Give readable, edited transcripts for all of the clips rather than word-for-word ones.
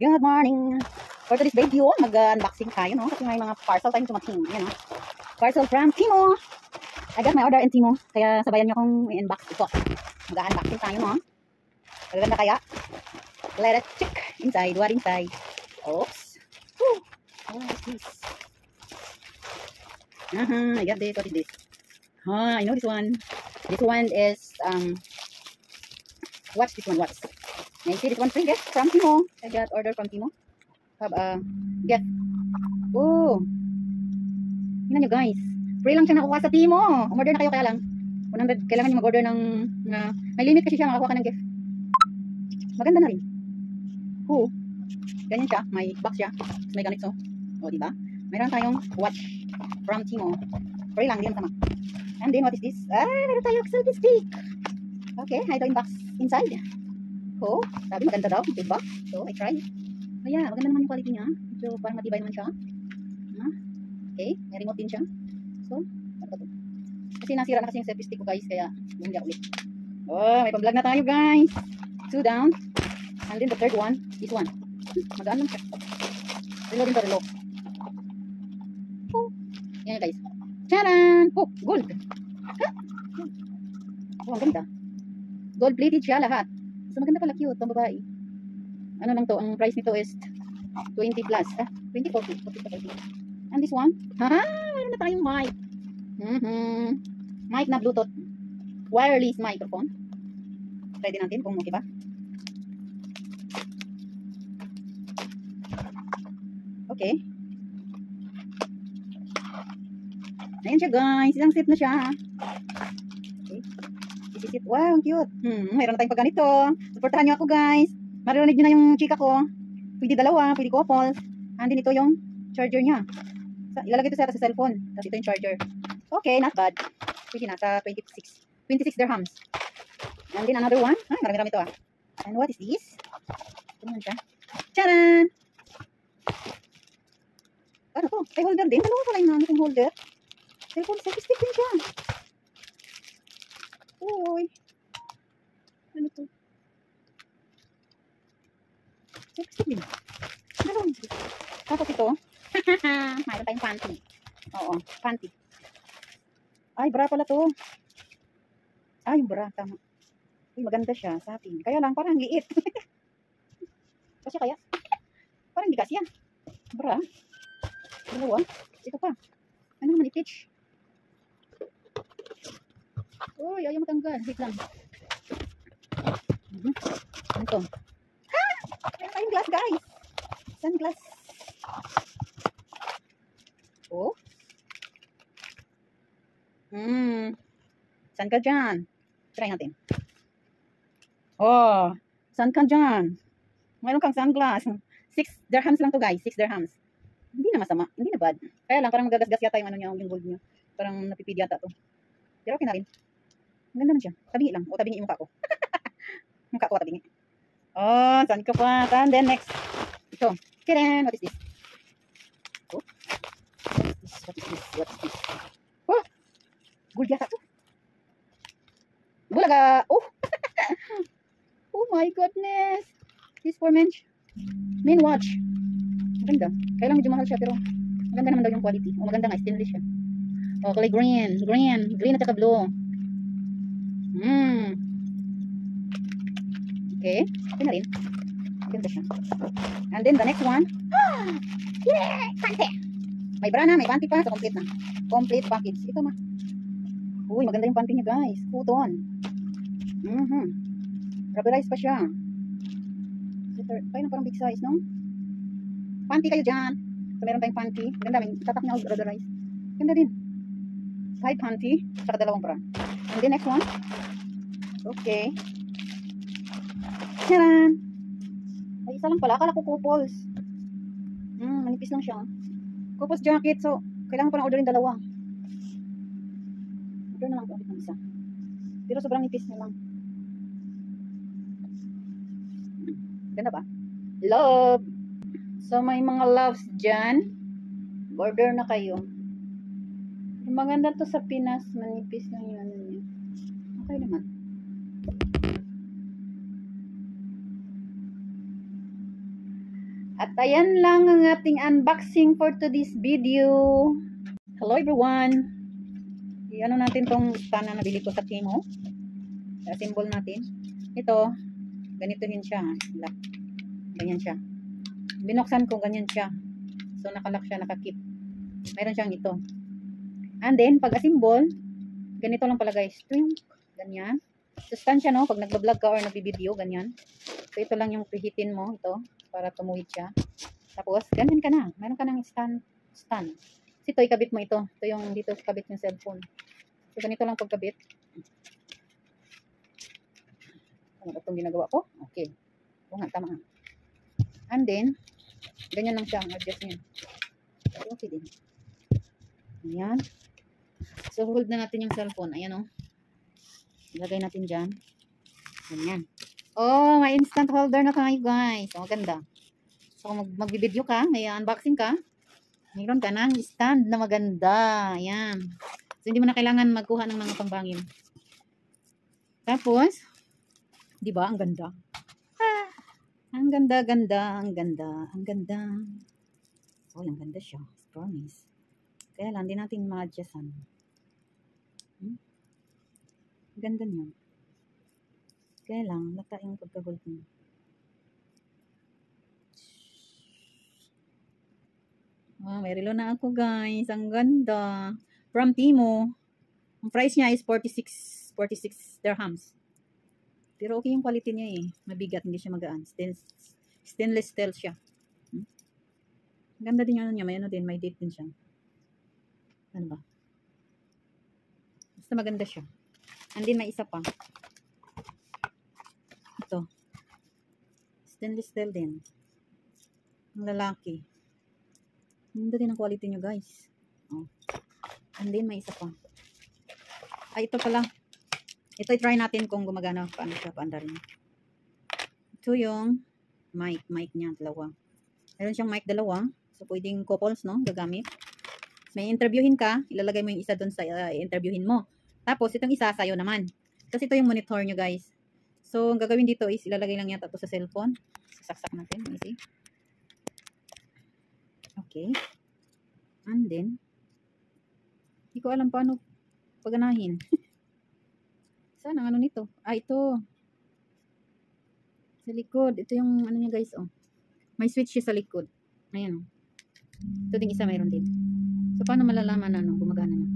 Good morning! For today's video, mag-unboxing tayo, no? Kasi may mga parcel tayong tumating. Yan, no? Parcel from Timo! I got my order in Timo. Kaya sabayan nyo kong i-unbox ito. Mag-unboxing tayo, no? Maganda kaya? Let us check inside. What inside? Oops! Woo! What is this? I got this. What is this? I know this one. This one is, what's this one? What's? I see this one free gift from Timo. I got order from Timo. Have a gift. Oh, tingnan nyo guys. Free lang siya nakuha sa Timo. Umorder na kayo kaya lang. 100, kailangan nyo mag-order ng, may limit kasi siya makakuha ka ng gift. Maganda na rin. Oh, ganyan siya. May box siya. May ganito. O, diba? Mayroon tayong watch from Timo. Free lang, din sama. And then, what is this? Meron tayong selfie stick. Okay, ito yung box inside. Oh, sabi maganda daw, big box. So, I tried. Kaya, maganda naman yung quality niya. So, parang matibay naman siya. Okay, may remote din siya. So, ano ba ito? Kasi nasira na kasi yung selfie stick ko guys, kaya hindi ako ulit. Oh, may pa-vlog na tayo guys. 2 down. And then the third one, this one. Magaan lang siya. Relo din to, relo. Oh, yan guys. Charan! Oh, gold. Oh, ang ganda. Gold plated siya lahat. So, maganda pala, cute, pang babae. Ano lang to, ang price nito is 20 plus. 20, 40, 40. And this one, meron na tayong mic. Mic na Bluetooth. Wireless microphone. Try din natin kung okay ba. Okay. Ayan siya guys, isang set na siya. Okay. Isit. Wow, ang cute. Mayroon na tayong pagganito. Supportahan nyo ako guys. Marinig nyo na yung chika ko. Pwede dalawa, pwede couple. And din ito yung charger niya. Ilalagay ito sa cellphone. Tapos ito yung charger. Okay, not bad. Pwede na sa 26 dirhams. And then another one. Marami-rami ito ah. And what is this? Ito naman siya. Charan! Ano to? Ay, holder din. Dalawa pala yung holder. Cellphone, selfie stick din siya. Uy. Ano to? Selfie stick din. Ano? Tapos ito. Mayroon tayong panty. Oo, panty. Ay, bra pala to. Ay, yung bra. Tama. Uy, maganda siya sa atin. Kaya lang, parang liit. Kasi kaya? Parang hindi kasi yan. Bra. Dalawa. Ito pa. Ano naman i-pitch? Uy, ayaw matanggal. Wait lang. Ano to? Meron tayong glass, guys. Sunglass. Oh. Saan ka dyan? Try natin. Oh. Saan ka dyan? Mayroon kang sunglass. 6 dirhams lang to guys. 6 dirhams. Hindi na masama. Hindi na bad. Kaya lang, parang magagasgas yata yung ano niya, yung gold niya. Parang napipid yata to. Pero okay na rin. Ang ganda na siya. Tabingi lang. O, tabingi yung mukha ko. Mukha ko, tabingi. Oh, saan ka pa? And then next. Ito. Kiren, what is this? Oh. What is this? What is this? Oh! Gold yata to. Bulaga! Oh! Oh my goodness! This for men watch. Maganda. Kaya lang medyo mahal siya pero maganda naman daw yung quality. O maganda nga, stainless siya. O, kulay green. Green at saka blue. Okay. Ito na rin. Maganda siya. And then the next one. Yeah! Panty! May bra na, may panty pa. So complete na. Complete package. Ito ma. Uy, maganda yung panty niya guys. Cotton. Rubberized pa siya. Kaya na parang big size, no? Panty kayo dyan. So meron tayong panty. Maganda, may tatak niya rubberized. Ganda din. Side panty. Saka dalawang bra. And then next one. Okay. Charan! Ay, isa lang pala. Akala ko couples. Manipis lang siya. Couples jacket. So, kailangan pa lang orderin dalawa. Order na lang po ulit ng isa. Pero sobrang nipis na lang. Ganda ba? Love! So, may mga loves dyan. Order na kayo. Maganda to sa Pinas. Manipis lang yung ano niya. Okay naman. At ayan lang ang ating unboxing for today's video. Hello everyone. I-ano natin tong stand na nabili ko sa Timo. Symbol natin. Ito, ganitohin siya. Ganyan siya. Binuksan ko, ganyan siya. So nakalock siya, nakakip. Mayroon siyang ito. And then, pag assemble, ganito lang pala guys. Ito yung ganyan. So stand siya, no? Pag nagbablog ka or nagbibideo, ganyan. So ito lang yung preheatin mo, ito. Para tumuhid siya. Tapos, ganyan ka na. Meron ka ng stand. Kasi ito, ikabit mo ito. Ito yung dito kabit yung cellphone. So, ganito lang pagkabit. Ano ba itong ginagawa ko? Okay. O nga, tama. And then, ganyan lang siya. Adjust niya. Okay din. Ayan. So, hold na natin yung cellphone. Ayan o. Ilagay natin dyan. Ganyan. Oh, may instant holder na tayo guys. So, maganda. So, kung magbibideo ka, may unboxing ka, mayroon ka ng stand na maganda. Ayan. So, hindi mo na kailangan magkuha ng mga pambangin. Tapos, di ba? Ang ganda. Ah, ang ganda. Oh, ang ganda siya. Promise. Kaya lang, di natin ma-adjustan. Ganda niya. Kaya lang, lata yung pagka-gold niya. May relo na ako guys. Ang ganda. From Timo. Ang price niya is 46 dirhams. Pero okay yung quality niya eh. Mabigat, hindi siya magaan. Stainless steel siya. Ganda din yung ano niya. May ano din, may date din siya. Ano ba? Basta maganda siya. And then may isa pa. Ito. Stainless steel din. Ang lalaki. Ganda din ang quality nyo guys. Oh. And then may isa pa. Ay, ito pala. Ito i-try natin kung gumagana. Paano siya paandarin. Ito yung mic niya. Dalawa. Meron siyang mic dalawa. So, pwedeng couples, no? Gagamit. May interviewin ka. Ilalagay mo yung isa dun sa interviewin mo. Tapos, itong isa sa'yo naman. Kasi ito yung monitor nyo, guys. So, ang gagawin dito is ilalagay lang yata ito sa cellphone. Sasaksak natin. Let me see. Okay. And then, hindi ko alam paano paganahin. Saan ang ano nito? Ah, ito. Sa likod. Ito yung ano niya, guys. Oh. May switch siya sa likod. Ayan. Ito ding isa mayroon din. So, paano malalaman na ano, gumagana na?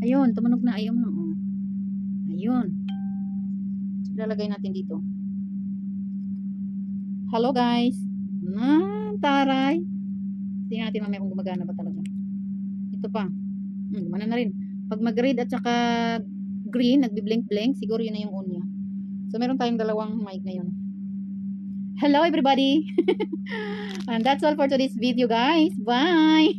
Ayun, tumunog na. Ayun. Oh. Ayun. Ilalagay natin dito. Hello, guys. Taray. Tingnan natin mamaya kung gumagana ba talaga. Ito pa. Gumana na rin. Pag mag-red at saka green, nagbi-blink-blink, siguro yun na yung on niya. So, meron tayong dalawang mic na yun. Hello, everybody. And that's all for today's video, guys. Bye.